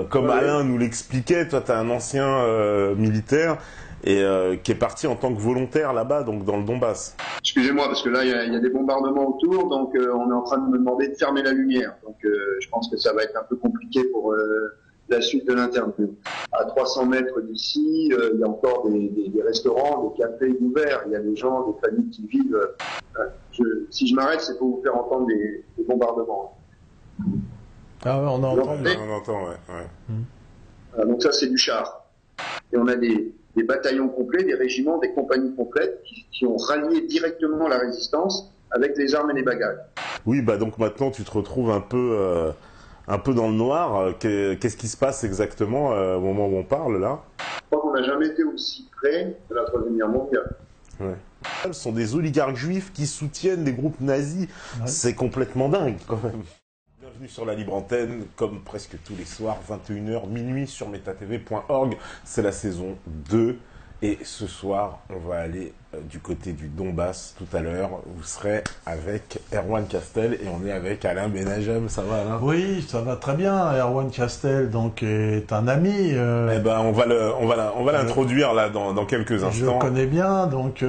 Comme Alain nous l'expliquait, toi tu es un ancien militaire et qui est parti en tant que volontaire là-bas, donc dans le Donbass. Excusez-moi, parce que là il y a des bombardements autour, donc on est en train de me demander de fermer la lumière. Donc je pense que ça va être un peu compliqué pour la suite de l'interview. À 300 mètres d'ici, il y a encore des restaurants, des cafés ouverts. Il y a des gens, des familles qui vivent. Si je m'arrête, c'est pour vous faire entendre des bombardements. Ah ouais, on entend. On entend, ouais. Donc ça, c'est du char. Et on a des bataillons complets, des régiments, des compagnies complètes qui ont rallié directement la résistance avec les armes et les bagages. Oui, bah donc maintenant tu te retrouves un peu dans le noir. Qu'est-ce qui se passe exactement au moment où on parle là? Je crois qu'on n'a jamais été aussi près de la Troisième Guerre mondiale. Ouais. Ce sont des oligarques juifs qui soutiennent des groupes nazis. Ouais. C'est complètement dingue quand même. Bienvenue sur la Libre Antenne, comme presque tous les soirs, 21h, minuit sur metatv.org. C'est la saison 2. Et ce soir, on va aller du côté du Donbass tout à l'heure. Vous serez avec Erwan Castel et on est avec Alain Benajem. Ça va, Alain? Oui, ça va très bien. Erwan Castel, donc, est un ami. Eh ben, on va l'introduire là dans quelques instants. Je le connais bien. Donc,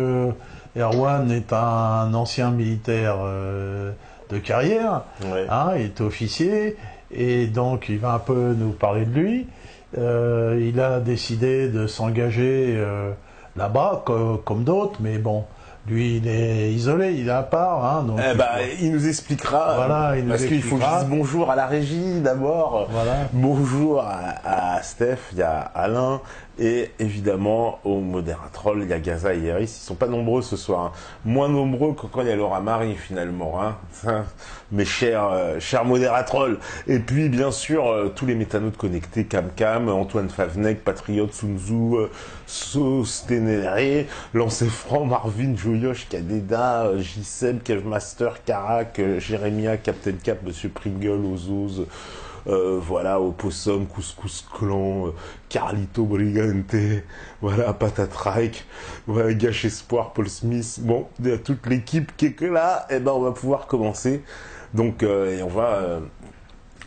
Erwan est un ancien militaire de carrière. Ouais. Hein, il est officier et donc il va un peu nous parler de lui. Il a décidé de s'engager là-bas comme d'autres, mais bon, lui il est isolé, il est à part. Hein, donc il nous expliquera. Voilà, parce qu'il faut que je dise bonjour à la régie d'abord. Voilà. Bonjour à Steph, il y a Alain et évidemment au modératrol, il y a Gaza et Iris. Ils sont pas nombreux ce soir, hein. Moins nombreux que quand il y a Laura Marie finalement, hein. Mes chers modératrol. Et puis bien sûr tous les métanotes connectés, Cam, Antoine Favnec, Patriote, Sunzu, Sostenere, Lancé Franc, Marvin, Joyosh, Kadeda, JSEB, Kevmaster, Karak, Jérémia, Captain Cap, Monsieur Pringle, Ozose. Voilà, Opossum, Couscous Clan, Carlito Brigante, voilà, Patatrike, voilà, Gâche Espoir, Paul Smith, bon, toute l'équipe qui est que là, et ben on va pouvoir commencer. Donc, et on va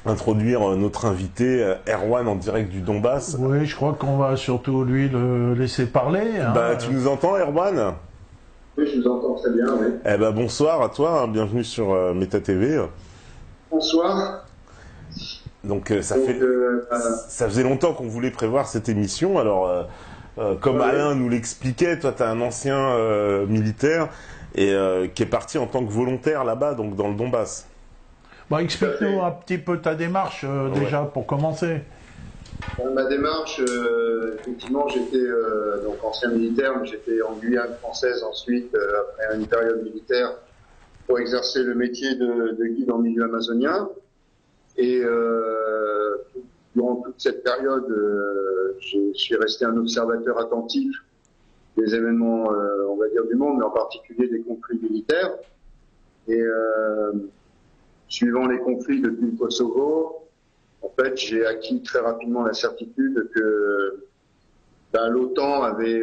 introduire notre invité, Erwan, en direct du Donbass. Oui, je crois qu'on va surtout lui le laisser parler. Hein. Bah, tu nous entends, Erwan? Oui, je vous entends très bien, oui. Eh ben, bonsoir à toi, hein, bienvenue sur MetaTV. Bonsoir. Donc ça faisait longtemps qu'on voulait prévoir cette émission. Alors comme Alain nous l'expliquait, toi tu es un ancien militaire et qui est parti en tant que volontaire là-bas, donc dans le Donbass. Bah, explique-nous un petit peu ta démarche déjà pour commencer. Ma démarche, effectivement, j'étais donc ancien militaire, mais j'étais en Guyane française ensuite après une période militaire pour exercer le métier de guide en milieu amazonien. Et durant toute cette période, je suis resté un observateur attentif des événements, on va dire, du monde, mais en particulier des conflits militaires. Et suivant les conflits depuis le Kosovo, en fait, j'ai acquis très rapidement la certitude que l'OTAN avait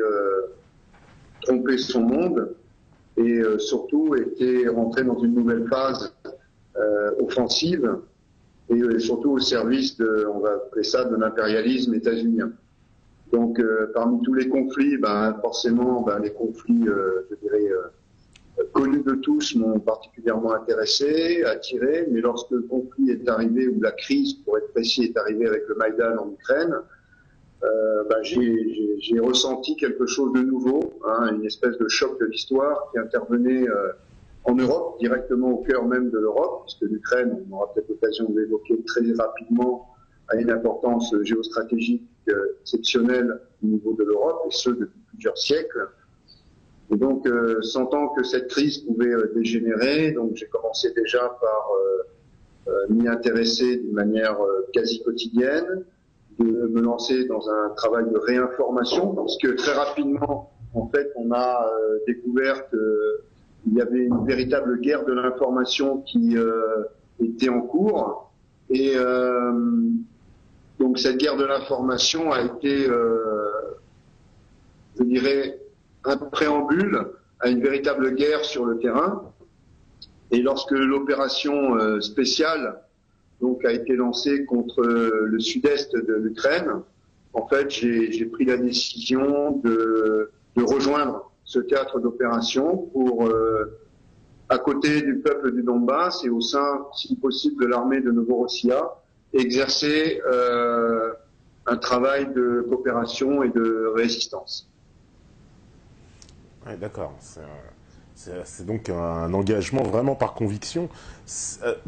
trompé son monde et surtout était rentré dans une nouvelle phase offensive. Et surtout au service on va appeler ça, de l'impérialisme états-unien. Donc, parmi tous les conflits, forcément, les conflits, je dirais, connus de tous m'ont particulièrement intéressé, attiré, mais lorsque le conflit est arrivé, ou la crise, pour être précis, est arrivée avec le Maïdan en Ukraine, j'ai ressenti quelque chose de nouveau, hein, une espèce de choc de l'histoire qui intervenait en Europe, directement au cœur même de l'Europe, puisque l'Ukraine, on aura peut-être l'occasion de l'évoquer très rapidement, a une importance géostratégique exceptionnelle au niveau de l'Europe, et ce depuis plusieurs siècles. Et donc, sentant que cette crise pouvait dégénérer, donc j'ai commencé déjà par m'y intéresser d'une manière quasi quotidienne, de me lancer dans un travail de réinformation, parce que très rapidement, en fait, on a découvert qu'il y avait une véritable guerre de l'information qui était en cours. Et donc cette guerre de l'information a été, je dirais, un préambule à une véritable guerre sur le terrain. Et lorsque l'opération spéciale donc a été lancé contre le sud-est de l'Ukraine, en fait, j'ai pris la décision de rejoindre ce théâtre d'opération pour, à côté du peuple du Donbass et au sein, si possible, de l'armée de Novorossiya, exercer un travail de coopération et de résistance. Ouais, d'accord. C'est donc un engagement vraiment par conviction.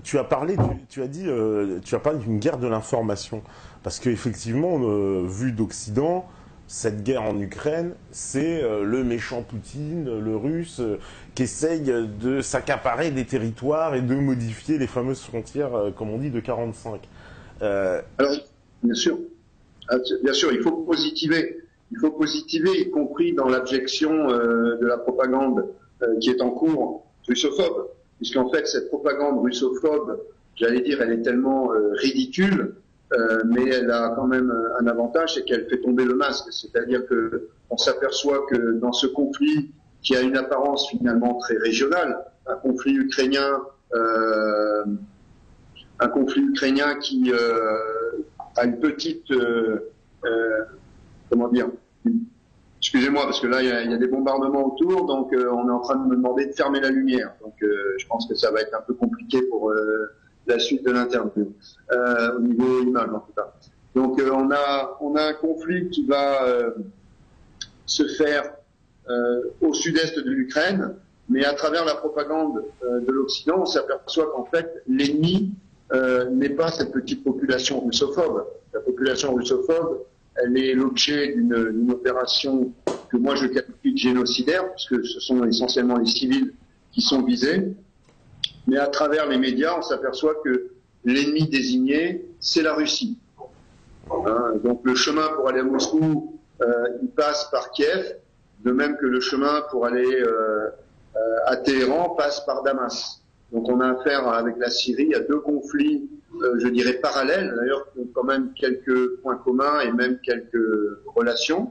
Tu as parlé d'une guerre de l'information, parce qu'effectivement, vu d'Occident, cette guerre en Ukraine, c'est le méchant Poutine, le Russe, qui essaye de s'accaparer des territoires et de modifier les fameuses frontières, comme on dit, de 45. Alors, bien sûr, il faut positiver. Il faut positiver, y compris dans l'abjection de la propagande qui est en cours russophobe, puisqu'en fait cette propagande russophobe, j'allais dire, elle est tellement ridicule, mais elle a quand même un avantage, c'est qu'elle fait tomber le masque. C'est-à-dire que on s'aperçoit que dans ce conflit qui a une apparence finalement très régionale, un conflit ukrainien qui a une petite comment dire, excusez-moi, parce que là, il y a des bombardements autour, donc on est en train de me demander de fermer la lumière. Donc, je pense que ça va être un peu compliqué pour la suite de l'interview, au niveau image en tout cas. Donc, on a un conflit qui va se faire au sud-est de l'Ukraine, mais à travers la propagande de l'Occident, on s'aperçoit qu'en fait, l'ennemi n'est pas cette petite population russophobe. La population russophobe, elle est l'objet d'une opération que moi je qualifie de génocidaire, puisque ce sont essentiellement les civils qui sont visés. Mais à travers les médias, on s'aperçoit que l'ennemi désigné, c'est la Russie. Hein, donc le chemin pour aller à Moscou, il passe par Kiev, de même que le chemin pour aller à Téhéran passe par Damas. Donc on a affaire avec la Syrie à deux conflits, je dirais parallèles, d'ailleurs qui ont quand même quelques points communs et même quelques relations,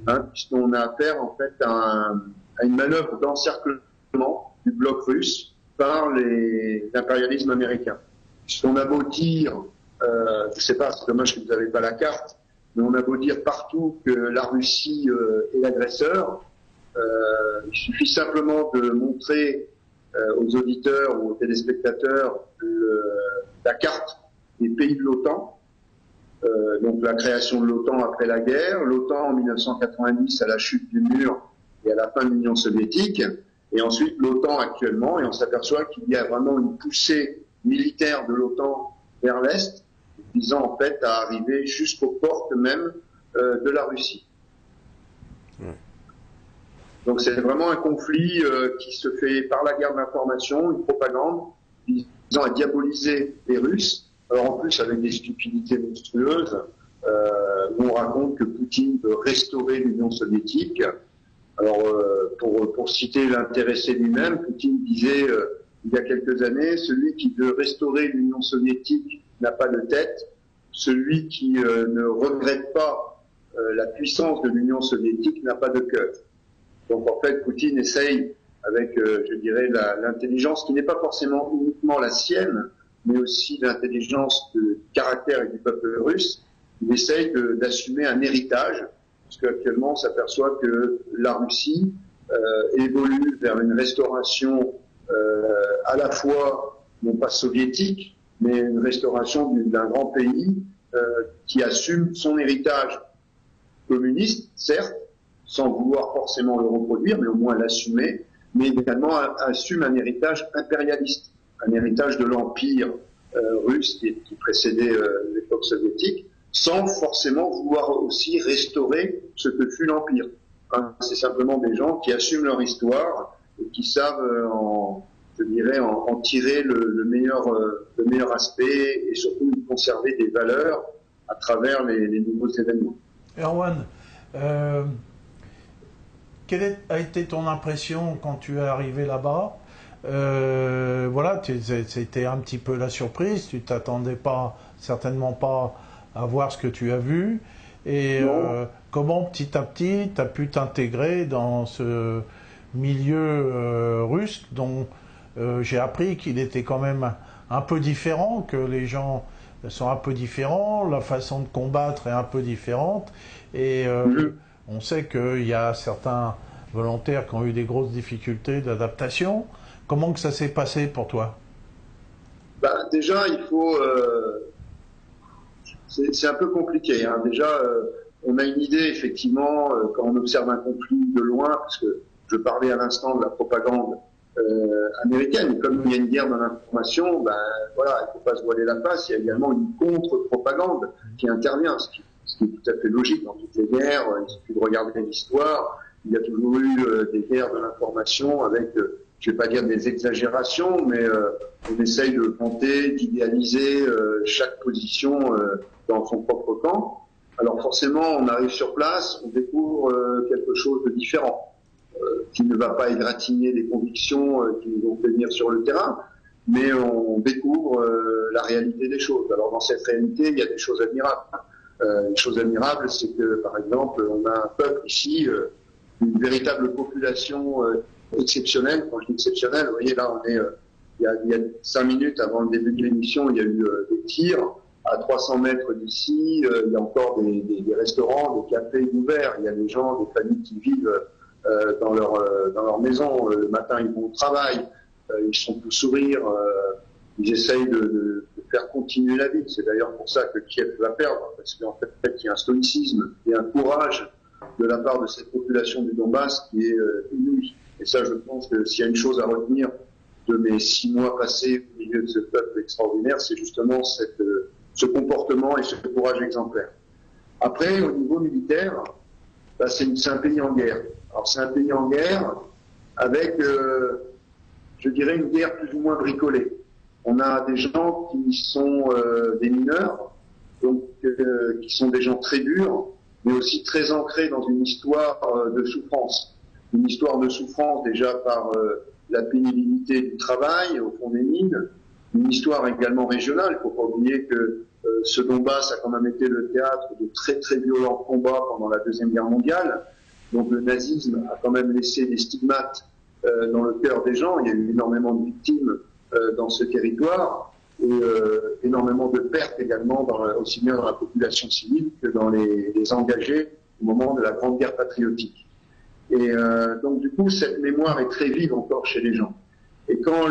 hein, puisqu'on a affaire en fait à une manœuvre d'encerclement du bloc russe par l'impérialisme américain. Puisqu'on a beau dire, je sais pas, c'est dommage que vous n'avez pas la carte, mais on a beau dire partout que la Russie est l'agresseur, il suffit simplement de montrer aux auditeurs ou aux téléspectateurs la carte des pays de l'OTAN, donc la création de l'OTAN après la guerre, l'OTAN en 1990 à la chute du mur et à la fin de l'Union soviétique, et ensuite l'OTAN actuellement, et on s'aperçoit qu'il y a vraiment une poussée militaire de l'OTAN vers l'Est, visant en fait à arriver jusqu'aux portes même de la Russie. Donc c'est vraiment un conflit qui se fait par la guerre de l'information, une propagande visant à diaboliser les Russes. Alors en plus avec des stupidités monstrueuses, où on raconte que Poutine veut restaurer l'Union soviétique. Alors pour citer l'intéressé lui-même, Poutine disait il y a quelques années, celui qui veut restaurer l'Union soviétique n'a pas de tête, celui qui ne regrette pas la puissance de l'Union soviétique n'a pas de cœur. Donc en fait, Poutine essaye, avec, je dirais, l'intelligence qui n'est pas forcément uniquement la sienne, mais aussi l'intelligence du caractère et du peuple russe, il essaye d'assumer un héritage, parce qu'actuellement on s'aperçoit que la Russie évolue vers une restauration à la fois, non pas soviétique, mais une restauration d'un grand pays qui assume son héritage communiste, certes, sans vouloir forcément le reproduire, mais au moins l'assumer, mais également assume un héritage impérialiste, un héritage de l'empire russe qui précédait l'époque soviétique, sans forcément vouloir aussi restaurer ce que fut l'empire. Hein, c'est simplement des gens qui assument leur histoire et qui savent, je dirais, en tirer le meilleur aspect et surtout conserver des valeurs à travers les nouveaux événements. Erwan, quelle a été ton impression quand tu es arrivé là-bas? Voilà, c'était un petit peu la surprise, tu t'attendais pas, certainement pas à voir ce que tu as vu, et comment petit à petit tu as pu t'intégrer dans ce milieu russe dont j'ai appris qu'il était quand même un peu différent, que les gens sont un peu différents, la façon de combattre est un peu différente, et on sait qu'il y a certains volontaires qui ont eu des grosses difficultés d'adaptation. Comment que ça s'est passé pour toi? Déjà, il faut... c'est un peu compliqué. Hein. Déjà, on a une idée, effectivement, quand on observe un conflit de loin, parce que je parlais à l'instant de la propagande américaine, et comme il y a une guerre de l'information, voilà, il ne faut pas se voiler la face, il y a également une contre-propagande qui intervient, ce qui est tout à fait logique dans toutes les guerres. Il suffit de regarder l'histoire. Il y a toujours eu des guerres de l'information avec, je ne vais pas dire des exagérations, mais on essaye de vanter, d'idéaliser chaque position dans son propre camp. Alors forcément, on arrive sur place, on découvre quelque chose de différent, qui ne va pas égratigner des convictions qui nous ont fait venir sur le terrain, mais on découvre la réalité des choses. Alors dans cette réalité, il y a des choses admirables. Une chose admirable, c'est que, par exemple, on a un peuple ici, une véritable population exceptionnelle. Quand je dis exceptionnelle, vous voyez, là, on est, il y a 5 minutes avant le début de l'émission, il y a eu des tirs. À 300 mètres d'ici, il y a encore des restaurants, des cafés ouverts. Il y a des gens, des familles qui vivent dans leur maison. Le matin, ils vont au travail. Ils sont tous sourires. Ils essayent de faire continuer la vie. C'est d'ailleurs pour ça que Kiev va perdre, parce qu'en fait, il y a un stoïcisme et un courage de la part de cette population du Donbass qui est inouïe. Et ça, je pense que s'il y a une chose à retenir de mes 6 mois passés au milieu de ce peuple extraordinaire, c'est justement ce comportement et ce courage exemplaire. Après, au niveau militaire, c'est un pays en guerre. Alors c'est un pays en guerre avec, je dirais, une guerre plus ou moins bricolée. On a des gens qui sont des mineurs, donc qui sont des gens très durs, mais aussi très ancrés dans une histoire de souffrance. Une histoire de souffrance déjà par la pénibilité du travail au fond des mines, une histoire également régionale. Il ne faut pas oublier que ce Donbass a quand même été le théâtre de très très violents combats pendant la Deuxième Guerre mondiale. Donc le nazisme a quand même laissé des stigmates dans le cœur des gens. Il y a eu énormément de victimes dans ce territoire et énormément de pertes également, aussi bien dans la population civile que dans les engagés au moment de la Grande Guerre patriotique. Et donc du coup, cette mémoire est très vive encore chez les gens. Et quand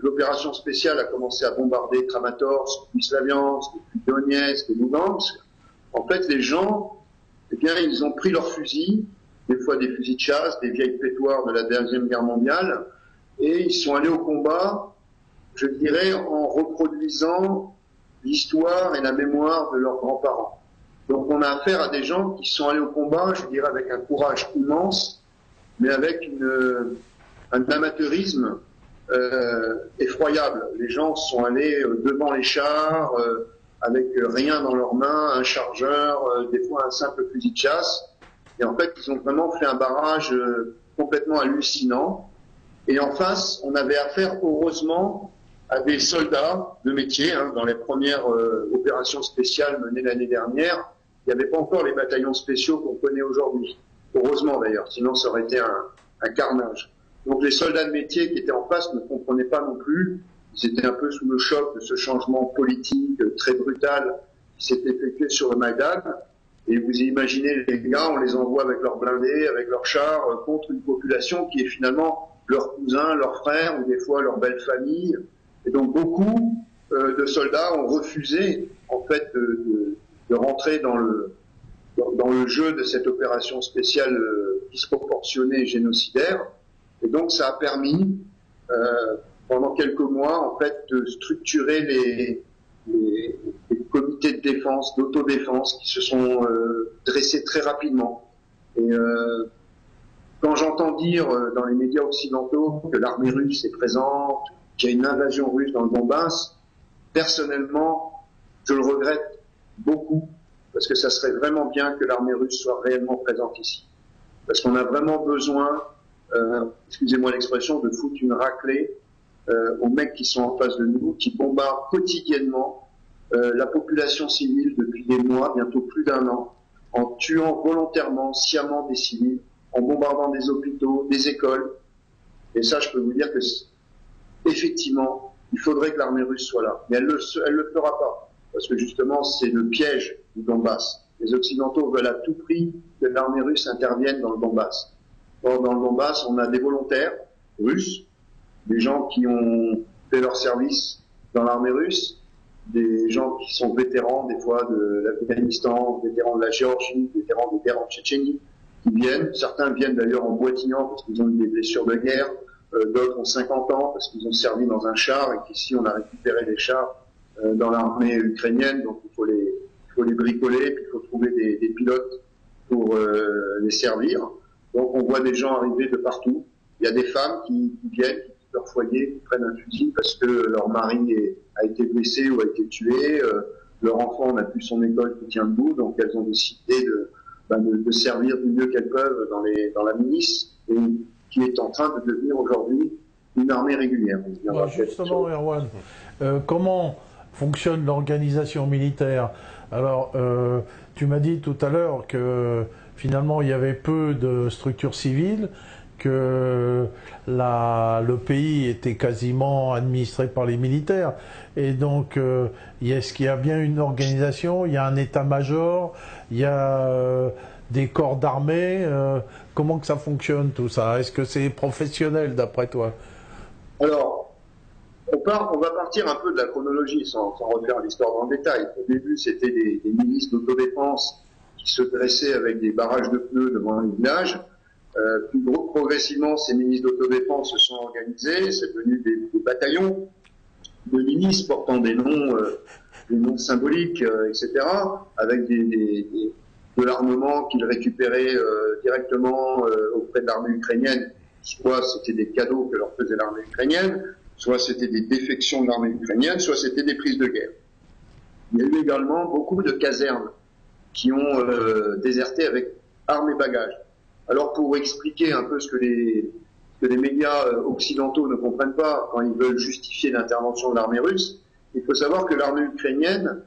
l'opération spéciale a commencé à bombarder Kramatorsk, puis Slaviansk, puis Donetsk et Lugansk, en fait, les gens, eh bien, ils ont pris leurs fusils, des fois des fusils de chasse, des vieilles pétoires de la Deuxième Guerre mondiale, et ils sont allés au combat, je dirais, en reproduisant l'histoire et la mémoire de leurs grands-parents. Donc on a affaire à des gens qui sont allés au combat, je dirais, avec un courage immense, mais avec un amateurisme effroyable. Les gens sont allés devant les chars, avec rien dans leurs mains, un chargeur, des fois un simple fusil de chasse. Et en fait, ils ont vraiment fait un barrage complètement hallucinant. Et en face, on avait affaire, heureusement, à des soldats de métier. Hein. Dans les premières opérations spéciales menées l'année dernière, il n'y avait pas encore les bataillons spéciaux qu'on connaît aujourd'hui. Heureusement d'ailleurs, sinon ça aurait été un carnage. Donc les soldats de métier qui étaient en face ne comprenaient pas non plus. Ils étaient un peu sous le choc de ce changement politique très brutal qui s'est effectué sur le Maïdan. Et vous imaginez les gars, on les envoie avec leurs blindés, avec leurs chars, contre une population qui est finalement leurs cousins, leurs frères, ou des fois leur belle famille. Et donc beaucoup de soldats ont refusé en fait de rentrer dans le jeu de cette opération spéciale disproportionnée et génocidaire. Et donc ça a permis pendant quelques mois en fait de structurer les comités de défense, d'autodéfense qui se sont dressés très rapidement. Et quand j'entends dire dans les médias occidentaux que l'armée russe est présente, qu'il y a une invasion russe dans le Donbass, personnellement, je le regrette beaucoup, parce que ça serait vraiment bien que l'armée russe soit réellement présente ici. Parce qu'on a vraiment besoin, excusez-moi l'expression, de foutre une raclée aux mecs qui sont en face de nous, qui bombardent quotidiennement la population civile depuis des mois, bientôt plus d'1 an, en tuant volontairement, sciemment des civils, en bombardant des hôpitaux, des écoles. Et ça, je peux vous dire que effectivement, il faudrait que l'armée russe soit là. Mais elle le fera pas. Parce que justement, c'est le piège du Donbass. Les Occidentaux veulent à tout prix que l'armée russe intervienne dans le Donbass. Or, dans le Donbass, on a des volontaires russes, des gens qui ont fait leur service dans l'armée russe, des gens qui sont vétérans, des fois, de l'Afghanistan, vétérans de la Géorgie, vétérans des guerres en Tchétchénie, qui viennent. Certains viennent d'ailleurs en boitillant parce qu'ils ont eu des blessures de guerre. D'autres ont 50 ans parce qu'ils ont servi dans un char et qu'ici, on a récupéré les chars dans l'armée ukrainienne. Donc, il faut les bricoler, puis il faut trouver des pilotes pour les servir. Donc, on voit des gens arriver de partout. Il y a des femmes qui viennent, qui quittent leur foyer, qui prennent un fusil parce que leur mari a été blessé ou a été tué, leur enfant n'a plus son école qui tient debout, donc elles ont décidé de servir du mieux qu'elles peuvent dans la milice, et qui est en train de devenir aujourd'hui une armée régulière. Justement, Erwan, comment fonctionne l'organisation militaire? Alors, tu m'as dit tout à l'heure que finalement il y avait peu de structures civiles, que le pays était quasiment administré par les militaires. Et donc, est-ce qu'il y a bien une organisation, il y a un état-major, il y a des corps d'armée, comment que ça fonctionne tout ça? Est-ce que c'est professionnel d'après toi? Alors, on va partir un peu de la chronologie sans refaire l'histoire dans le détail. Au début, c'était des milices d'autodéfense qui se dressaient avec des barrages de pneus devant un village. Puis progressivement, ces milices d'autodéfense se sont organisées, c'est devenu des bataillons de milices portant des noms symboliques, etc., avec de l'armement qu'ils récupéraient directement auprès de l'armée ukrainienne. Soit c'était des cadeaux que leur faisait l'armée ukrainienne, soit c'était des défections de l'armée ukrainienne, soit c'était des prises de guerre. Il y a eu également beaucoup de casernes qui ont déserté avec armes et bagages. Alors pour expliquer un peu ce que les médias occidentaux ne comprennent pas quand ils veulent justifier l'intervention de l'armée russe, il faut savoir que l'armée ukrainienne,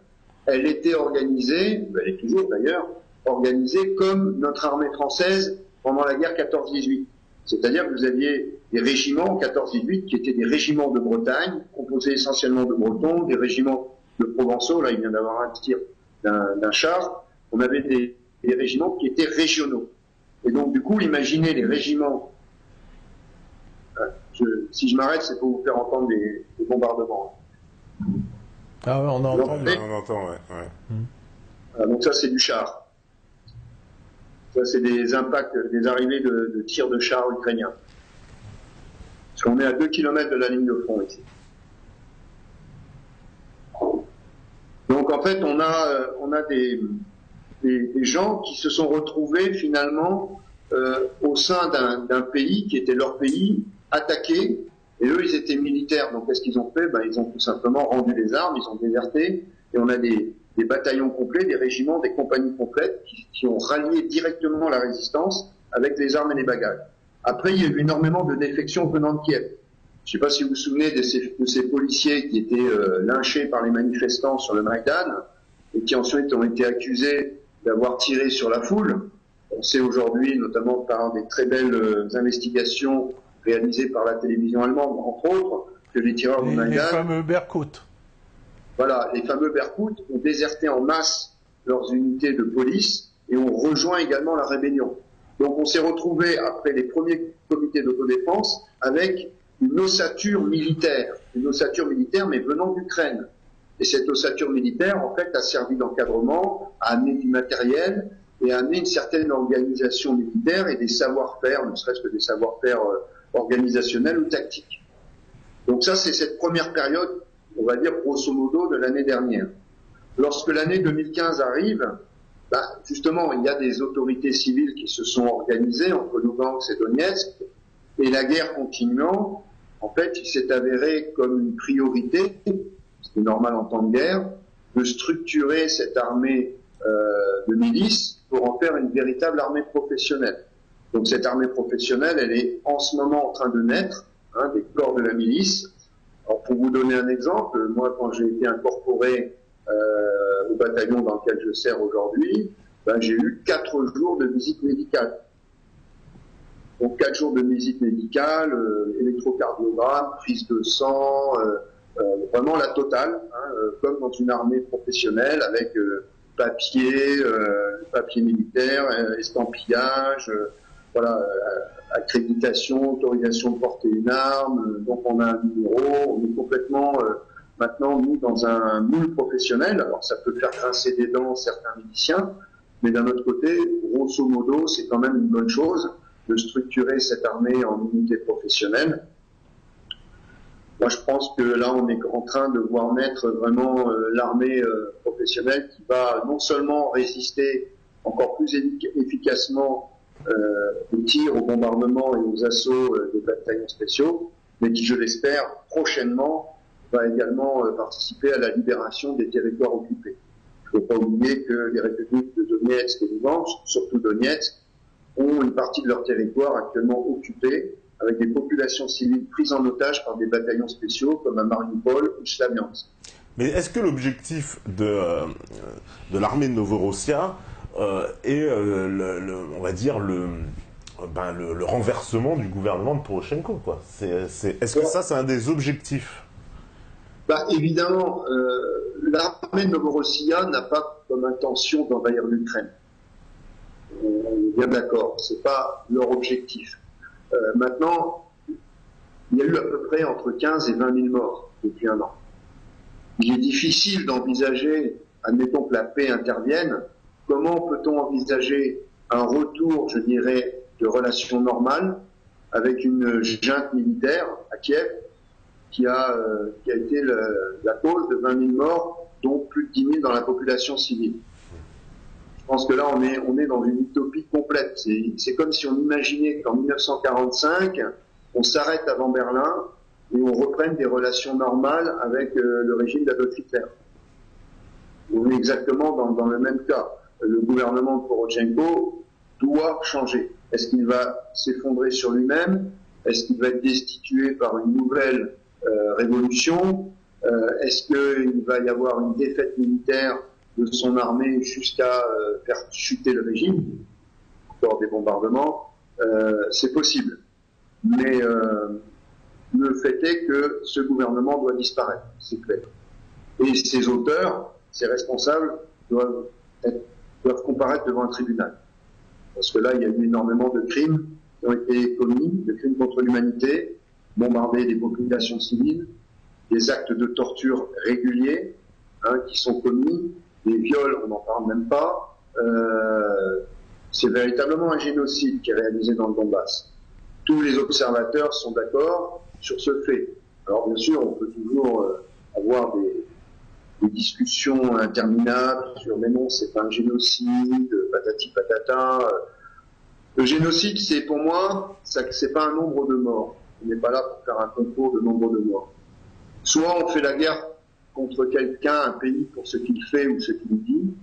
elle était organisée, elle est toujours d'ailleurs, organisée comme notre armée française pendant la guerre 14-18. C'est-à-dire que vous aviez des régiments 14-18 qui étaient des régiments de Bretagne, composés essentiellement de Bretons, des régiments de Provençaux, là il vient d'avoir un tir d'un char, on avait des régiments qui étaient régionaux. Et donc, du coup, imaginez les régiments. Si je m'arrête, c'est pour vous faire entendre des bombardements. Ah ouais, on entend. On entend, ouais. Donc ça, c'est du char. Ça, c'est des impacts, des arrivées de tirs de chars ukrainiens. Parce qu'on est à 2 km de la ligne de front ici. Donc, en fait, on a des gens qui se sont retrouvés finalement au sein d'un pays qui était leur pays, attaqué, et eux ils étaient militaires, donc qu'est-ce qu'ils ont fait? Ils ont tout simplement rendu les armes, ils ont déserté, et on a des bataillons complets, des régiments, des compagnies complètes qui ont rallié directement la résistance avec les armes et les bagages. Après il y a eu énormément de défections venant de Kiev. Je ne sais pas si vous vous souvenez de ces policiers qui étaient lynchés par les manifestants sur le Maïdan, et qui ensuite ont été accusés d'avoir tiré sur la foule. On sait aujourd'hui, notamment par des très belles investigations réalisées par la télévision allemande, entre autres, que les tireurs du Maïdan... Les fameux Berkut. Voilà, les fameux Berkut ont déserté en masse leurs unités de police et ont rejoint également la rébellion. Donc on s'est retrouvé, après les premiers comités d'autodéfense, avec une ossature militaire mais venant d'Ukraine. Et cette ossature militaire, en fait, a servi d'encadrement, a amené du matériel et a amené une certaine organisation militaire et des savoir-faire, ne serait-ce que des savoir-faire organisationnels ou tactiques. Donc ça, c'est cette première période, on va dire grosso modo, de l'année dernière. Lorsque l'année 2015 arrive, justement, il y a des autorités civiles qui se sont organisées entre Lugansk et Donetsk, et la guerre continuant, en fait, il s'est avéré comme une priorité, ce qui est normal en temps de guerre, de structurer cette armée de milices pour en faire une véritable armée professionnelle. Donc cette armée professionnelle, elle est en ce moment en train de naître, des corps de la milice. Alors pour vous donner un exemple, moi quand j'ai été incorporé au bataillon dans lequel je sers aujourd'hui, j'ai eu 4 jours de visite médicale. Donc 4 jours de visite médicale, électrocardiogramme, prise de sang, vraiment la totale, hein, comme dans une armée professionnelle, avec papier militaire, estampillage, voilà, accréditation, autorisation de porter une arme. Donc on a un numéro, on est complètement maintenant mis dans un moule professionnel. Alors ça peut faire grincer des dents certains miliciens, mais d'un autre côté, grosso modo, c'est quand même une bonne chose de structurer cette armée en unité professionnelle. Moi, je pense que là, on est en train de voir naître vraiment l'armée professionnelle qui va non seulement résister encore plus efficacement aux tirs, aux bombardements et aux assauts des bataillons spéciaux, mais qui, je l'espère, prochainement va également participer à la libération des territoires occupés. Il ne faut pas oublier que les républiques de Donetsk et Lugansk, surtout Donetsk, ont une partie de leur territoire actuellement occupée, avec des populations civiles prises en otage par des bataillons spéciaux comme à Mariupol ou Slaviansk. Mais est-ce que l'objectif de l'armée de Novorossia est, on va dire, le renversement du gouvernement de Poroshenko, quoi? Est-ce que ça, c'est un des objectifs? Évidemment, l'armée de Novorossia n'a pas comme intention d'envahir l'Ukraine. On est bien d'accord, c'est pas leur objectif. Maintenant, il y a eu à peu près entre 15 et 20 000 morts depuis un an. Il est difficile d'envisager, admettons que la paix intervienne, comment peut-on envisager un retour, je dirais, de relations normales avec une junte militaire à Kiev qui a été la cause de 20 000 morts, dont plus de 10 000 dans la population civile. Je pense que là, on est dans une utopie complète. C'est comme si on imaginait qu'en 1945, on s'arrête avant Berlin et on reprenne des relations normales avec le régime d'Adolf Hitler. On est exactement dans le même cas. Le gouvernement de Poroshenko doit changer. Est-ce qu'il va s'effondrer sur lui-même? Est-ce qu'il va être destitué par une nouvelle révolution? Est-ce qu'il va y avoir une défaite militaire de son armée jusqu'à faire chuter le régime, encore des bombardements? C'est possible. Mais le fait est que ce gouvernement doit disparaître, c'est clair. Et ses auteurs, ses responsables, doivent comparaître devant un tribunal. Parce que là, il y a eu énormément de crimes qui ont été commis, de crimes contre l'humanité, bombarder des populations civiles, des actes de torture réguliers qui sont commis, des viols, on n'en parle même pas. C'est véritablement un génocide qui est réalisé dans le Donbass. Tous les observateurs sont d'accord sur ce fait. Alors bien sûr, on peut toujours avoir des discussions interminables sur mais non, c'est pas un génocide, patati patata. Le génocide, c'est pour moi, c'est pas un nombre de morts. On n'est pas là pour faire un concours de nombre de morts. Soit on fait la guerre contre quelqu'un, un pays pour ce qu'il fait ou ce qu'il dit,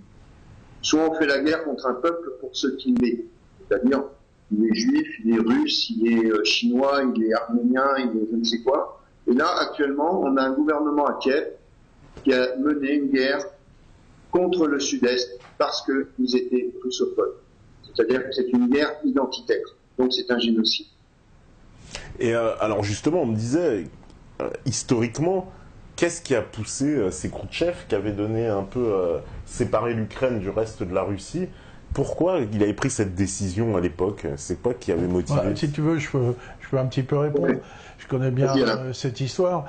soit on fait la guerre contre un peuple pour ce qu'il est. C'est-à-dire, il est juif, il est russe, il est chinois, il est arménien, il est je ne sais quoi. Et là, actuellement, on a un gouvernement à Kiev qui a mené une guerre contre le Sud-Est parce qu'ils étaient russophones. C'est-à-dire que c'est une guerre identitaire. Donc c'est un génocide. Et alors justement, on me disait, historiquement, qu'est-ce qui a poussé c'est Khrouchtchev qui avait donné un peu séparé l'Ukraine du reste de la Russie? Pourquoi il avait pris cette décision à l'époque? C'est quoi qui avait motivé? Si tu veux, je peux un petit peu répondre. Oui. Je connais bien cette histoire.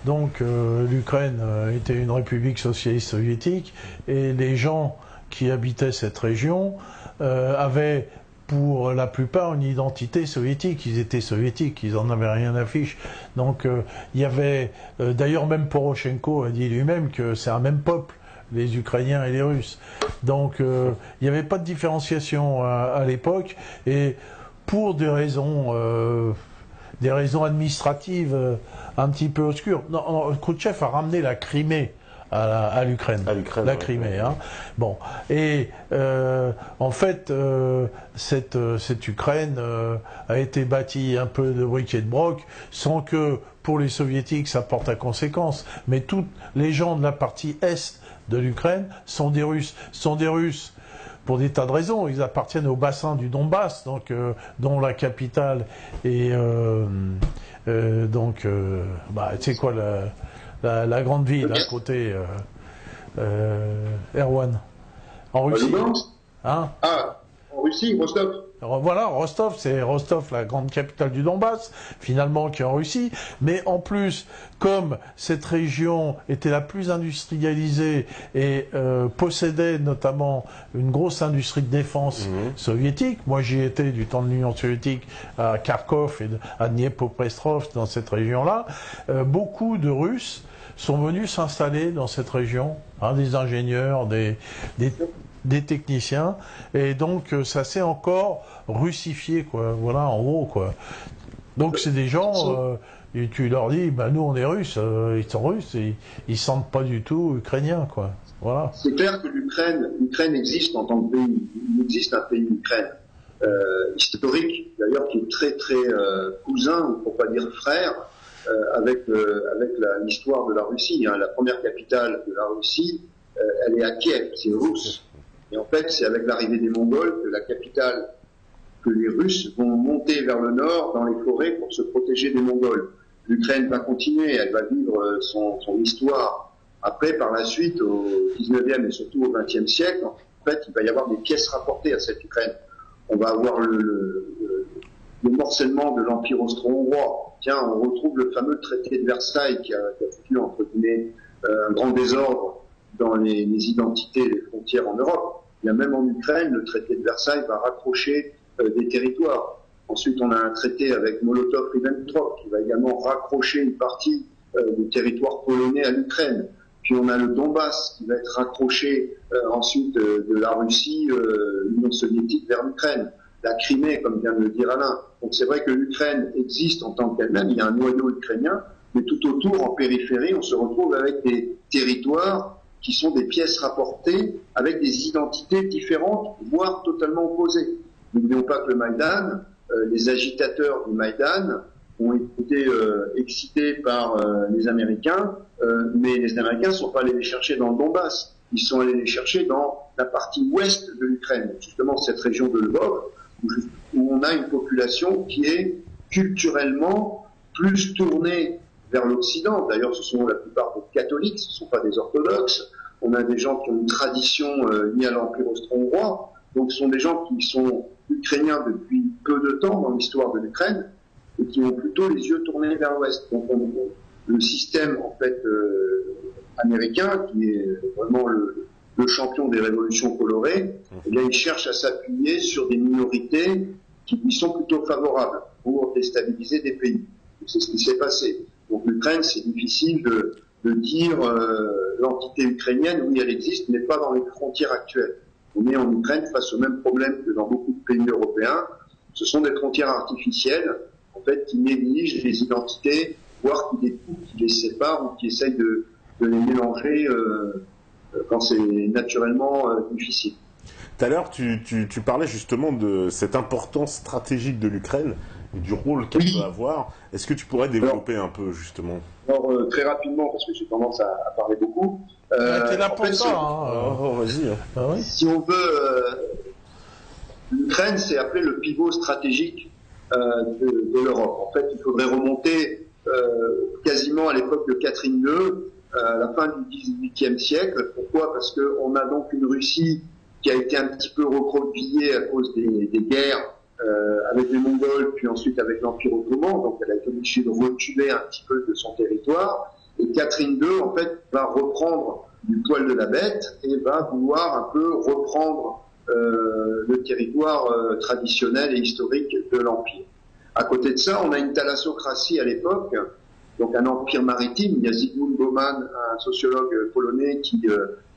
L'Ukraine était une république socialiste soviétique et les gens qui habitaient cette région avaient pour la plupart une identité soviétique. Ils étaient soviétiques, ils n'en avaient rien à fiche. Donc il y avait, d'ailleurs même Poroshenko a dit lui-même que c'est un même peuple, les Ukrainiens et les Russes. Donc il n'y avait pas de différenciation à l'époque, et pour des raisons administratives un petit peu obscures. Khrouchtchev a ramené la Crimée à l'Ukraine. La Crimée. Hein. Bon. Et en fait, cette Ukraine a été bâtie un peu de briques et de broc, sans que pour les soviétiques ça porte à conséquence. Mais tous les gens de la partie est de l'Ukraine sont des Russes. Sont des Russes pour des tas de raisons. Ils appartiennent au bassin du Donbass, donc dont la capitale est tu sais quoi, la grande ville à côté, Erwan, en Russie. Hein? Ah, en Russie, Rostov. Voilà, Rostov, c'est Rostov, la grande capitale du Donbass, finalement, qui est en Russie. Mais en plus, comme cette région était la plus industrialisée et possédait notamment une grosse industrie de défense soviétique, moi j'y étais du temps de l'Union soviétique à Kharkov et à Dniepropetrovsk, dans cette région-là, beaucoup de Russes sont venus s'installer dans cette région, des ingénieurs, des techniciens, et donc ça s'est encore russifié, quoi. Voilà, en gros, quoi. Donc c'est des gens, et tu leur dis, nous on est russes, ils sont russes, et ils sentent pas du tout ukrainiens, quoi. Voilà. C'est clair que l'Ukraine existe en tant que pays. Il existe un pays Ukraine historique, d'ailleurs, qui est très très cousin, pour pas dire frère, avec l'histoire de la Russie. La première capitale de la Russie, elle est à Kiev, c'est russe. Et en fait, c'est avec l'arrivée des Mongols que la capitale, que les Russes vont monter vers le nord dans les forêts pour se protéger des Mongols. L'Ukraine va continuer, elle va vivre son histoire. Après, par la suite, au 19e et surtout au 20e siècle, en fait, il va y avoir des pièces rapportées à cette Ukraine. On va avoir le morcellement de l'Empire austro-hongrois. Tiens, on retrouve le fameux traité de Versailles qui a foutu, entre guillemets, un grand désordre dans les identités et les frontières en Europe. Il y a même en Ukraine, le traité de Versailles va raccrocher des territoires. Ensuite, on a un traité avec Molotov-Ribbentrop qui va également raccrocher une partie du territoire polonais à l'Ukraine. Puis on a le Donbass qui va être raccroché ensuite de la Russie, l'Union soviétique vers l'Ukraine. La Crimée, comme vient de le dire Alain. Donc c'est vrai que l'Ukraine existe en tant qu'elle-même, il y a un noyau ukrainien, mais tout autour, en périphérie, on se retrouve avec des territoires qui sont des pièces rapportées avec des identités différentes, voire totalement opposées. N'oublions pas que le Maïdan, les agitateurs du Maïdan ont été excités par les Américains, mais les Américains ne sont pas allés les chercher dans le Donbass, ils sont allés les chercher dans la partie ouest de l'Ukraine, justement cette région de Lvov, où on a une population qui est culturellement plus tournée vers l'Occident. D'ailleurs, ce sont la plupart des catholiques, ce ne sont pas des orthodoxes. On a des gens qui ont une tradition liée à l'Empire austro-hongrois. Donc, ce sont des gens qui sont ukrainiens depuis peu de temps dans l'histoire de l'Ukraine et qui ont plutôt les yeux tournés vers l'Ouest. Donc, le système, en fait, américain, qui est vraiment le champion des révolutions colorées, eh bien, il cherche à s'appuyer sur des minorités qui lui sont plutôt favorables pour déstabiliser des pays. C'est ce qui s'est passé. Donc l'Ukraine, c'est difficile de dire l'entité ukrainienne, oui, elle existe, mais pas dans les frontières actuelles. On est en Ukraine face au même problème que dans beaucoup de pays européens. Ce sont des frontières artificielles, en fait, qui négligent les identités, voire qui découpent, qui les séparent ou qui essayent de les mélanger quand c'est naturellement difficile. Tout à l'heure, tu parlais justement de cette importance stratégique de l'Ukraine et du rôle qu'elle peut avoir. Est-ce que tu pourrais développer un peu, justement? Alors, très rapidement, parce que j'ai tendance à parler beaucoup. T'es là pour ça, vas-y. Ah, oui. Si on veut, l'Ukraine, c'est appelé le pivot stratégique de l'Europe. En fait, il faudrait remonter quasiment à l'époque de Catherine II, à la fin du XVIIIe siècle. Pourquoi? Parce qu'on a donc une Russie qui a été un petit peu recroquevillée à cause des guerres avec les Mongols, puis ensuite avec l'Empire ottoman. Donc elle a été obligée de reculer un petit peu de son territoire. Et Catherine II, en fait, va reprendre du poil de la bête et va vouloir un peu reprendre le territoire traditionnel et historique de l'Empire. À côté de ça, on a une thalassocratie à l'époque, donc un empire maritime. Il y a Zygmunt Bauman, un sociologue polonais, qui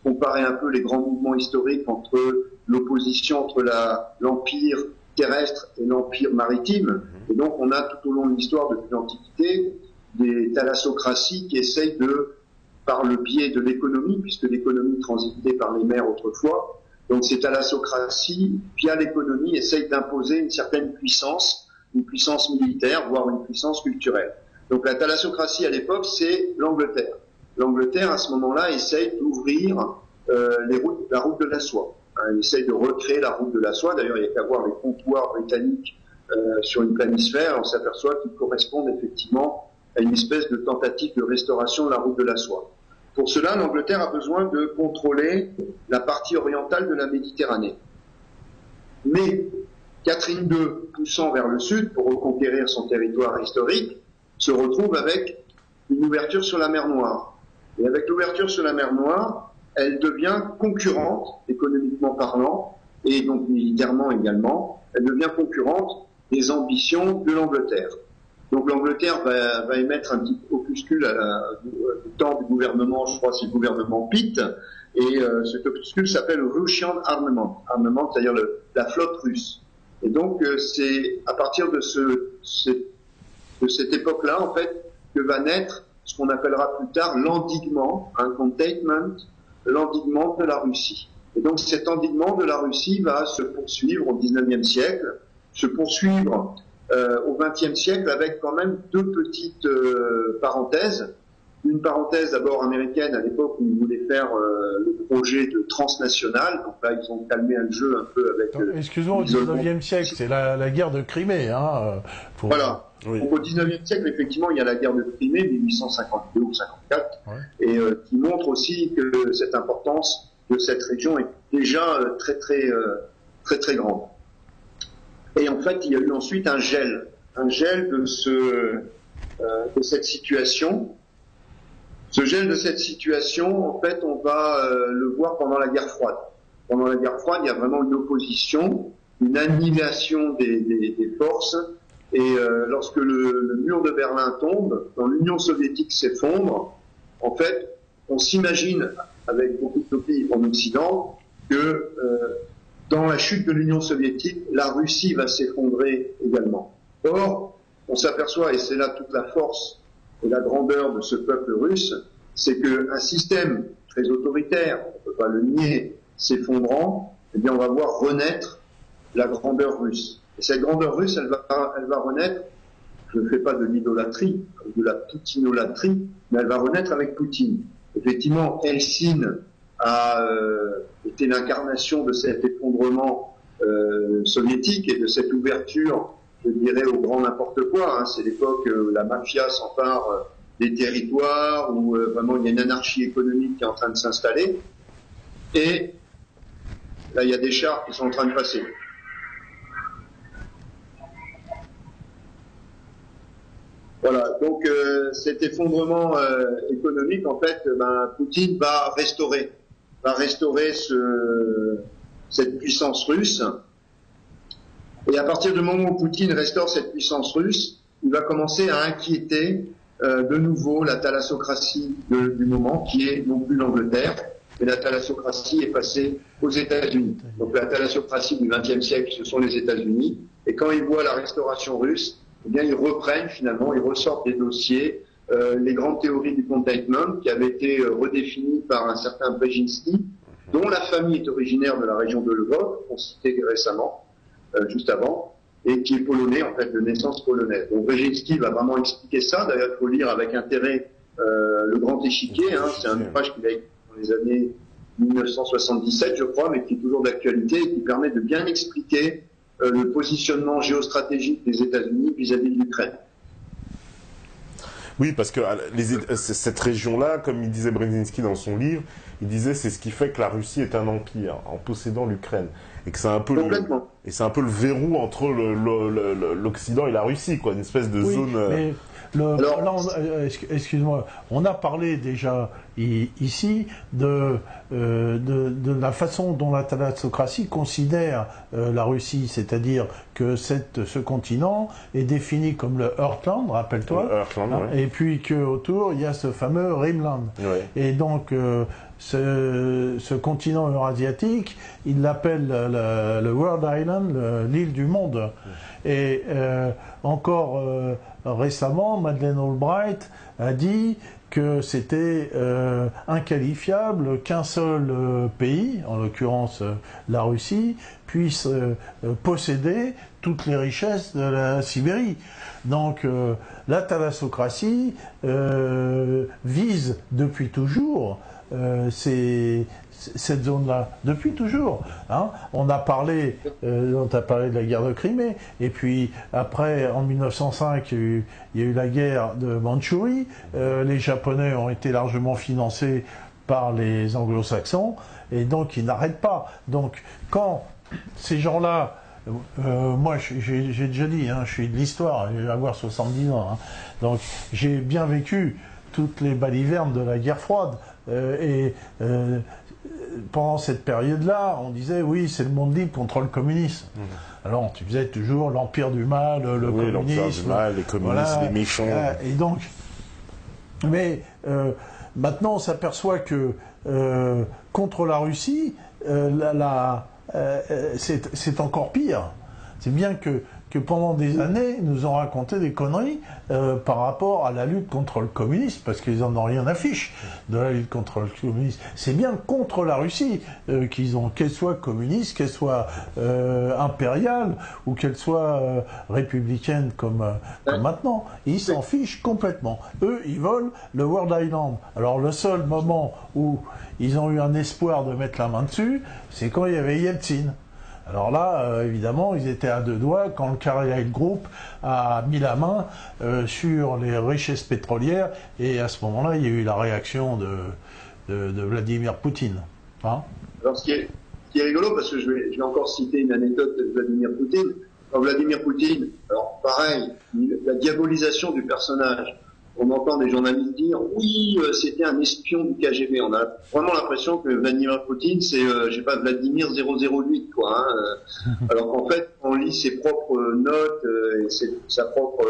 comparait un peu les grands mouvements historiques entre l'opposition entre l'empire terrestre et l'empire maritime. Et donc on a tout au long de l'histoire depuis l'Antiquité des thalassocraties qui essayent par le biais de l'économie, puisque l'économie transitait par les mers autrefois, donc ces thalassocraties, via l'économie, essayent d'imposer une certaine puissance, une puissance militaire, voire une puissance culturelle. Donc la thalassocratie à l'époque, c'est l'Angleterre. L'Angleterre, à ce moment-là, essaye d'ouvrir la route de la soie. Hein, il essaye de recréer la route de la soie. D'ailleurs, il n'y a qu'à voir les comptoirs britanniques sur une planisphère, on s'aperçoit qu'ils correspondent effectivement à une espèce de tentative de restauration de la route de la soie. Pour cela, l'Angleterre a besoin de contrôler la partie orientale de la Méditerranée. Mais Catherine II, poussant vers le sud pour reconquérir son territoire historique, se retrouve avec une ouverture sur la mer Noire. Et avec l'ouverture sur la mer Noire, elle devient concurrente, économiquement parlant, et donc militairement également, elle devient concurrente des ambitions de l'Angleterre. Donc l'Angleterre va émettre un petit opuscule du temps du gouvernement, je crois que c'est le gouvernement Pitt, et cet opuscule s'appelle Russian Armament, armement, c'est-à-dire la flotte russe. Et donc c'est à partir de cette époque-là, en fait, que va naître ce qu'on appellera plus tard l'endiguement, un containment, l'endiguement de la Russie. Et donc cet endiguement de la Russie va se poursuivre au XIXe siècle, se poursuivre au XXe siècle avec quand même deux petites parenthèses. Une parenthèse d'abord américaine à l'époque où ils voulaient faire le projet de transnational. Donc là, ils ont calmé un jeu un peu avec... Excuse-moi, au XIXe siècle, c'est la guerre de Crimée. Hein, Voilà. Oui. Donc, au XIXe siècle, effectivement, il y a la guerre de Crimée, 1852 ou 54, ouais. Et qui montre aussi que cette importance de cette région est déjà très grande. Et en fait, il y a eu ensuite un gel de cette situation. Ce gel de cette situation, en fait, on va le voir pendant la guerre froide. Pendant la guerre froide, il y a vraiment une opposition, une annihilation des forces. Et lorsque le mur de Berlin tombe, quand l'Union soviétique s'effondre, en fait, on s'imagine, avec beaucoup d'utopie en Occident, que dans la chute de l'Union soviétique, la Russie va s'effondrer également. Or, on s'aperçoit, et c'est là toute la force et la grandeur de ce peuple russe, c'est qu'un système très autoritaire, on ne peut pas le nier, s'effondrant, eh bien on va voir renaître la grandeur russe. Et cette grandeur russe, elle va renaître, je ne fais pas de l'idolâtrie, de la poutinolâtrie, mais elle va renaître avec Poutine. Effectivement, Helsinki a été l'incarnation de cet effondrement soviétique et de cette ouverture, je dirais, au grand n'importe quoi. Hein. C'est l'époque où la mafia s'empare des territoires, où vraiment il y a une anarchie économique qui est en train de s'installer. Et là, il y a des chars qui sont en train de passer. Voilà, donc cet effondrement économique, en fait, Poutine va restaurer cette puissance russe. Et à partir du moment où Poutine restaure cette puissance russe, il va commencer à inquiéter de nouveau la thalassocratie du moment, qui est non plus l'Angleterre, mais la thalassocratie est passée aux États-Unis. Donc la thalassocratie du XXe siècle, ce sont les États-Unis. Et quand ils voient la restauration russe, eh bien ils reprennent finalement, ils ressortent des dossiers, les grandes théories du containment qui avaient été redéfinies par un certain Brzezinski, dont la famille est originaire de la région de Lvov, qu'on citait récemment, juste avant, et qui est polonais, en fait, de naissance polonaise. Donc Brzezinski va vraiment expliquer ça. D'ailleurs, il faut lire avec intérêt Le Grand Échiquier. Hein, c'est un ouvrage qu'il a écrit dans les années 1977, je crois, mais qui est toujours d'actualité et qui permet de bien expliquer le positionnement géostratégique des États-Unis vis-à-vis de l'Ukraine. Oui, parce que cette région-là, comme il disait Brzezinski dans son livre, il disait c'est ce qui fait que la Russie est un empire en possédant l'Ukraine et que c'est un peu le verrou entre l'Occident et la Russie, quoi, une espèce de zone. Excuse-moi, on a parlé déjà ici de la façon dont la thalassocratie considère la Russie, c'est-à-dire que ce continent est défini comme le Heartland, rappelle-toi, et puis qu'autour il y a ce fameux Rimland. Ouais. Et donc ce continent eurasiatique, il l'appelle le World Island, l'île du monde. Et encore récemment, Madeleine Albright a dit que c'était inqualifiable qu'un seul pays, en l'occurrence la Russie, puisse posséder toutes les richesses de la Sibérie. Donc la thalassocratie vise depuis toujours ces cette zone-là, depuis toujours. Hein. On a parlé de la guerre de Crimée, et puis après, en 1905, il y a eu la guerre de Mandchourie. Les Japonais ont été largement financés par les Anglo-Saxons, et donc ils n'arrêtent pas. Donc quand ces gens-là, moi j'ai déjà dit, hein, je suis de l'histoire, je vais avoir 70 ans, hein, donc j'ai bien vécu toutes les balivernes de la guerre froide, pendant cette période-là, on disait oui, c'est le monde libre contre le communisme. Alors tu faisais toujours l'empire du mal, le communisme, l'empire du mal, les communistes, voilà, les méchants. Et donc, mais maintenant on s'aperçoit que contre la Russie, c'est encore pire. C'est bien que pendant des années, ils nous ont raconté des conneries par rapport à la lutte contre le communisme, parce qu'ils en ont rien à fiche de la lutte contre le communisme. C'est bien contre la Russie qu'ils ont, qu'elle soit communiste, qu'elle soit impériale, ou qu'elle soit républicaine comme maintenant. Ils s'en fichent complètement. Eux, ils veulent le World Island. Alors le seul moment où ils ont eu un espoir de mettre la main dessus, c'est quand il y avait Yeltsin. Alors là, évidemment, ils étaient à deux doigts quand le Carlyle Group a mis la main sur les richesses pétrolières, et à ce moment-là, il y a eu la réaction de Vladimir Poutine. Hein. Alors ce qui est rigolo, parce que je vais encore citer une anecdote de Vladimir Poutine. Quand Vladimir Poutine, alors pareil, la diabolisation du personnage. On entend des journalistes dire oui, c'était un espion du KGB. On a vraiment l'impression que Vladimir Poutine, c'est, je sais pas, Vladimir 008, quoi. Hein. Alors qu'en fait, on lit ses propres notes et sa propre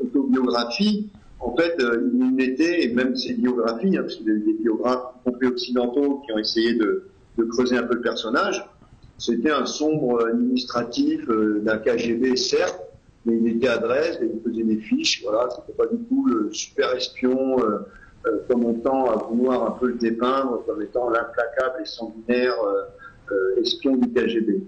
autobiographie. En fait, il n'était, et même ses biographies, hein, parce qu'il y a eu des biographes, y compris occidentaux, qui ont essayé de creuser un peu le personnage. C'était un sombre administratif d'un KGB, certes, mais il était à Dresde et il faisait des fiches, voilà, c'était pas du tout le super espion comme on tend à vouloir un peu le dépeindre comme étant l'implacable et sanguinaire espion du KGB,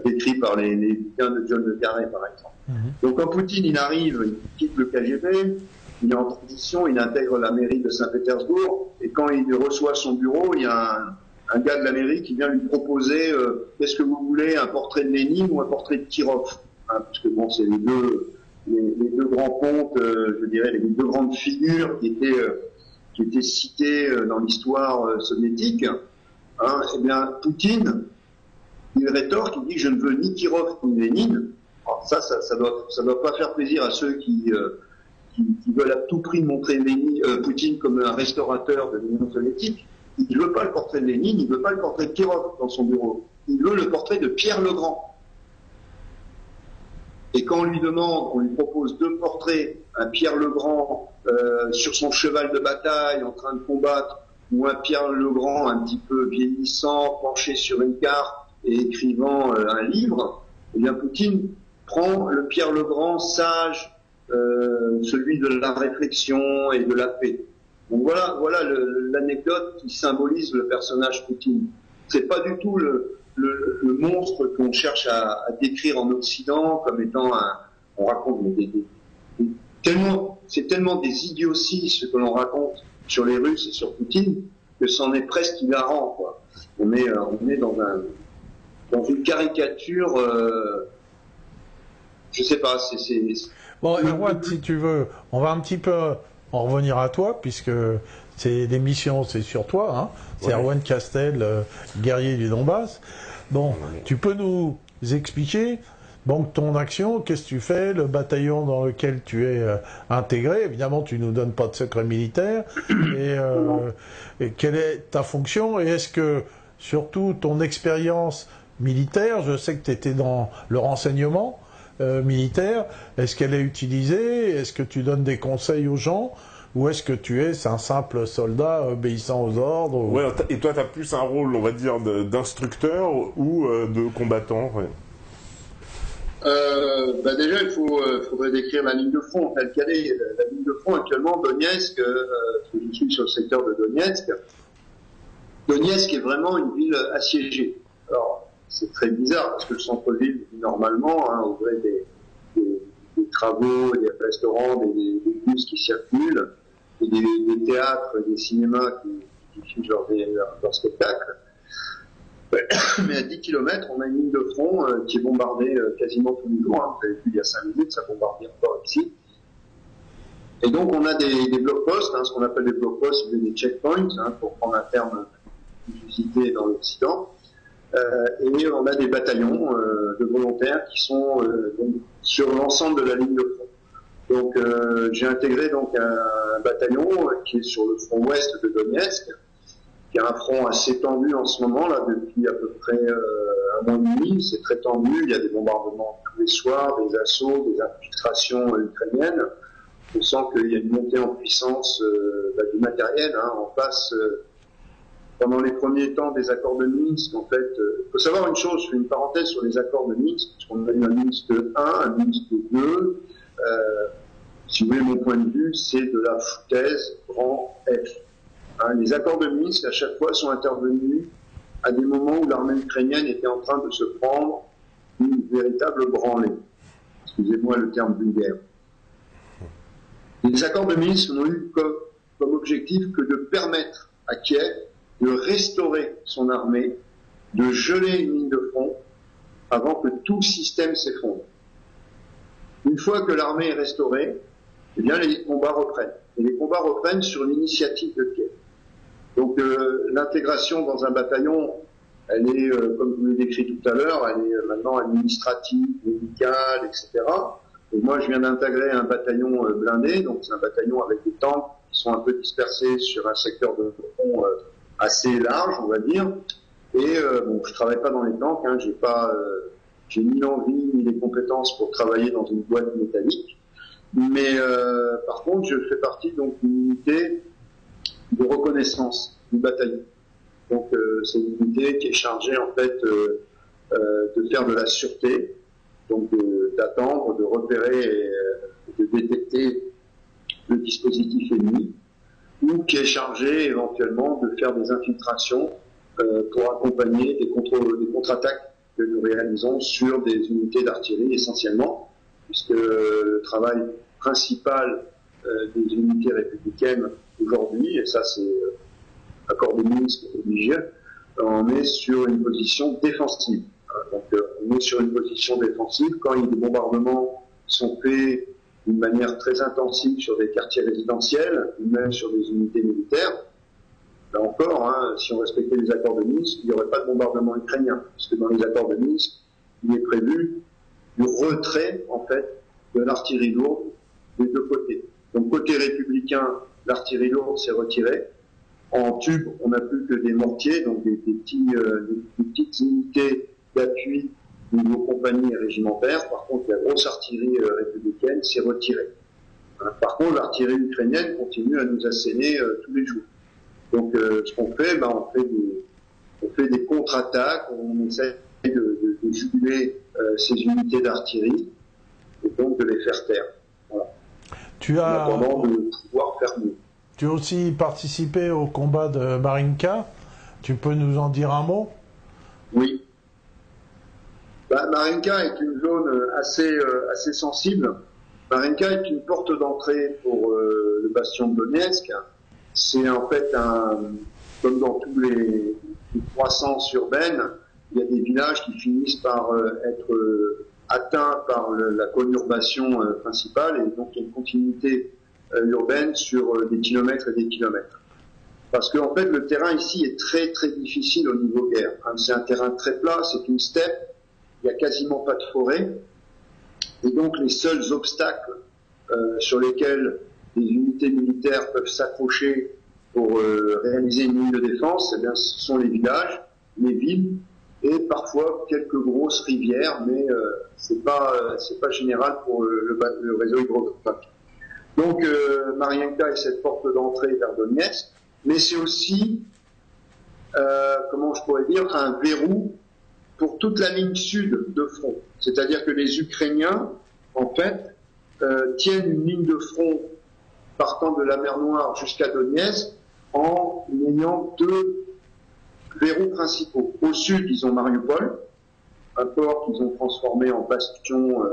décrit par les bouquins de John le Carré par exemple. Donc quand Poutine il arrive, il quitte le KGB, il est en transition, il intègre la mairie de Saint-Pétersbourg, et quand il reçoit son bureau, il y a un gars de la mairie qui vient lui proposer qu'est-ce que vous voulez, un portrait de Lénine ou un portrait de Kirov? Parce que bon, c'est les deux grands pontes, je dirais, les deux grandes figures qui étaient citées dans l'histoire soviétique. Hein, eh bien, Poutine, il rétorque, il dit je ne veux ni Kirov ni Lénine. Alors ça doit pas faire plaisir à ceux qui veulent à tout prix montrer Poutine comme un restaurateur de l'Union soviétique. Il ne veut pas le portrait de Lénine, il ne veut pas le portrait de Kirov dans son bureau. Il veut le portrait de Pierre le Grand. Et quand on lui propose deux portraits, un Pierre le Grand sur son cheval de bataille en train de combattre, ou un Pierre le Grand un petit peu vieillissant, penché sur une carte et écrivant un livre, eh bien Poutine prend le Pierre le Grand sage, celui de la réflexion et de la paix. Donc voilà l'anecdote qui symbolise le personnage Poutine. C'est pas du tout le monstre qu'on cherche à décrire en Occident comme étant on raconte c'est tellement des idioties ce que l'on raconte sur les Russes et sur Poutine que c'en est presque hilarant, quoi. On est dans une caricature, je sais pas, c'est... Bon, Erwan, si tu veux, on va un petit peu en revenir à toi, puisque l'émission, c'est sur toi, hein. C'est ouais. Erwan Castel, guerrier du Donbass. Bon, tu peux nous expliquer donc ton action, qu'est-ce que tu fais, le bataillon dans lequel tu es intégré. Évidemment, tu nous donnes pas de secret militaire. Et quelle est ta fonction? Et est-ce que, surtout, ton expérience militaire, je sais que tu étais dans le renseignement militaire, est-ce qu'elle est utilisée? Est-ce que tu donnes des conseils aux gens? Ou est-ce que tu es un simple soldat obéissant aux ordres ou... Ouais, et toi, tu as plus un rôle, on va dire, d'instructeur ou de combattant, ouais. Déjà, faudrait décrire la ligne de front telle qu'elle est. La ligne de front actuellement, Donetsk, je suis sur le secteur de Donetsk. Donetsk est vraiment une ville assiégée. Alors, c'est très bizarre parce que le centre-ville, normalement, on aurait des travaux, des restaurants, des bus qui circulent, et des théâtres, des cinémas qui diffusent leurs spectacles. Mais à 10 km, on a une ligne de front qui est bombardée quasiment tous les jours. Hein. Vous avez vu, il y a 5 minutes, ça bombardait encore ici. Et donc, on a des blocs-postes, hein, ce qu'on appelle des blocs-postes, des checkpoints, hein, pour prendre un terme usité dans l'Occident. Et on a des bataillons de volontaires qui sont donc, sur l'ensemble de la ligne de front. Donc, j'ai intégré donc un bataillon qui est sur le front ouest de Donetsk, qui a un front assez tendu en ce moment, là, depuis à peu près un mois et demi. C'est très tendu, il y a des bombardements tous les soirs, des assauts, des infiltrations ukrainiennes. On sent qu'il y a une montée en puissance du matériel. Hein. On passe, pendant les premiers temps des accords de Minsk, en fait, il faut savoir une chose, je fais une parenthèse sur les accords de Minsk, parce qu'on a eu un Minsk 1, un Minsk 2. Si vous voulez mon point de vue, c'est de la foutaise grand F. Hein, les accords de Minsk, à chaque fois, sont intervenus à des moments où l'armée ukrainienne était en train de se prendre une véritable branlée. Excusez-moi le terme vulgaire. Les accords de Minsk n'ont eu comme objectif que de permettre à Kiev de restaurer son armée, de geler une ligne de front avant que tout le système s'effondre. Une fois que l'armée est restaurée, eh bien les combats reprennent. Et les combats reprennent sur l'initiative de Kiev. Donc l'intégration dans un bataillon, elle est, comme je vous l'ai décrit tout à l'heure, elle est maintenant administrative, médicale, etc. Et moi, je viens d'intégrer un bataillon blindé, donc c'est un bataillon avec des tanks qui sont un peu dispersés sur un secteur de front assez large, on va dire. Et bon, je travaille pas dans les tanks, hein, j'ai ni l'envie ni les compétences pour travailler dans une boîte métallique. Mais par contre, je fais partie donc d'une unité de reconnaissance du bataillon. Donc c'est une unité qui est chargée en fait de faire de la sûreté, donc d'attendre, de repérer et de détecter le dispositif ennemi, ou qui est chargée éventuellement de faire des infiltrations pour accompagner des contre-attaques que nous réalisons sur des unités d'artillerie essentiellement, puisque le travail principal des unités républicaines aujourd'hui, et ça c'est accord de Minsk obligé, on est sur une position défensive. Donc on est sur une position défensive quand les bombardements sont faits d'une manière très intensive sur des quartiers résidentiels, ou même sur des unités militaires. Là encore, hein, si on respectait les accords de Minsk, il n'y aurait pas de bombardement ukrainien, parce que dans les accords de Minsk, il est prévu le retrait, en fait, de l'artillerie lourde des deux côtés. Donc côté républicain, l'artillerie lourde s'est retirée. En tube, on n'a plus que des mortiers, donc des petites unités d'appui au niveau compagnie et régimentaire. Par contre, la grosse artillerie républicaine s'est retirée. Par contre, l'artillerie ukrainienne continue à nous asséner tous les jours. Donc, ce qu'on fait, on fait des contre-attaques, on essaie de juguler ces unités d'artillerie et donc de les faire taire. Voilà. En attendant de pouvoir faire mieux. Tu as aussi participé au combat de Marinka. Tu peux nous en dire un mot? Oui. Marinka est une zone assez sensible. Marinka est une porte d'entrée pour le bastion de Donetsk. C'est en fait comme dans tous les croissances urbaines, il y a des villages qui finissent par être atteints par la conurbation principale, et donc il y a une continuité urbaine sur des kilomètres et des kilomètres. Parce que en fait, le terrain ici est très très difficile au niveau guerre. C'est un terrain très plat, c'est une steppe, il n'y a quasiment pas de forêt, et donc les seuls obstacles sur lesquels les unités militaires peuvent s'accrocher pour réaliser une ligne de défense, eh bien, ce sont les villages, les villes, et parfois quelques grosses rivières, mais c'est pas général pour le réseau hydrographique. Donc Mariinka est cette porte d'entrée vers Donetsk, mais c'est aussi, comment je pourrais dire, un verrou pour toute la ligne sud de front. C'est-à-dire que les Ukrainiens, en fait, tiennent une ligne de front partant de la mer Noire jusqu'à Donetsk en ayant deux verrous principaux. Au sud, ils ont Mariupol, un port qu'ils ont transformé en bastion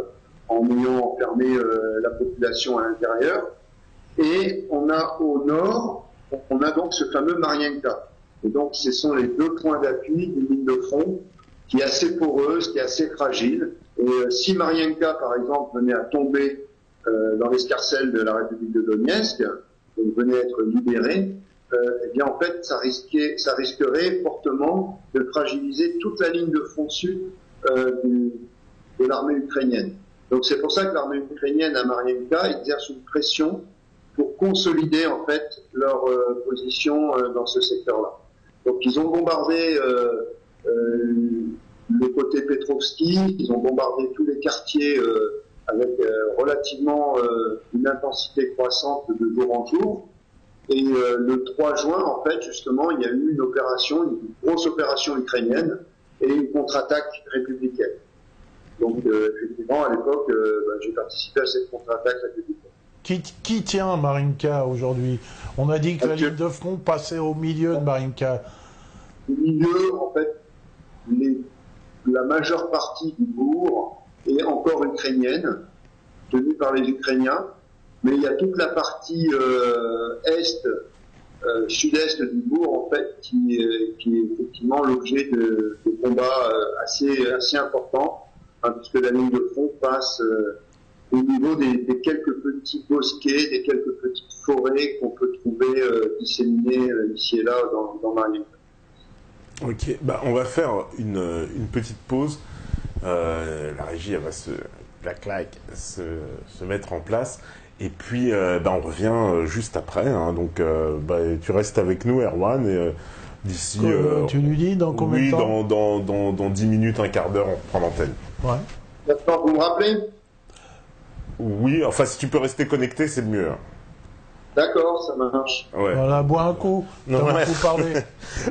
en ayant enfermé la population à l'intérieur. Et on a au nord, on a donc ce fameux Mariinka. Et donc, ce sont les deux points d'appui d'une ligne de front qui est assez poreuse, qui est assez fragile. Et si Mariinka, par exemple, venait à tomber dans l'escarcelle de la République de Donetsk, donc venait à être libérée, eh bien, en fait, ça risquerait fortement de fragiliser toute la ligne de front sud de l'armée ukrainienne. Donc, c'est pour ça que l'armée ukrainienne à Mariinka exerce une pression pour consolider, en fait, leur position dans ce secteur-là. Donc, ils ont bombardé le côté Petrovski, ils ont bombardé tous les quartiers avec relativement une intensité croissante de jour en jour. Et le 3 juin, en fait, justement, il y a eu une opération, une grosse opération ukrainienne et une contre-attaque républicaine. Donc, effectivement, à l'époque, j'ai participé à cette contre-attaque républicaine. Qui tient Mariinka aujourd'hui? On a dit que la ligne de front passait au milieu de Mariinka. Au milieu, en fait, la majeure partie du bourg est encore ukrainienne, tenue par les Ukrainiens, mais il y a toute la partie sud-est du bourg, en fait, qui est effectivement l'objet de combats assez importants, hein, puisque la ligne de front passe au niveau des quelques petits bosquets, des quelques petites forêts qu'on peut trouver disséminées ici et là dans Mariinka. Ok, on va faire une petite pause. La régie, elle va se mettre en place. Et puis, on revient juste après. Hein. Donc, tu restes avec nous, Erwan. Et d'ici. Tu lui dis dans combien de temps? Oui, dans 10 minutes, un quart d'heure, on reprend l'antenne. Ouais. Maintenant, vous me rappelez? Oui, enfin, si tu peux rester connecté, c'est le mieux. Hein. D'accord, ça marche. Ouais. Voilà, bois un coup. T'as beaucoup parlé.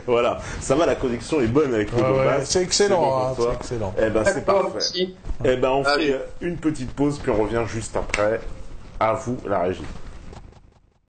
Voilà, ça va, la connexion est bonne avec le c'est excellent, c'est excellent. Eh ben, c'est parfait. Merci. On fait une petite pause, puis on revient juste après. À vous, la régie.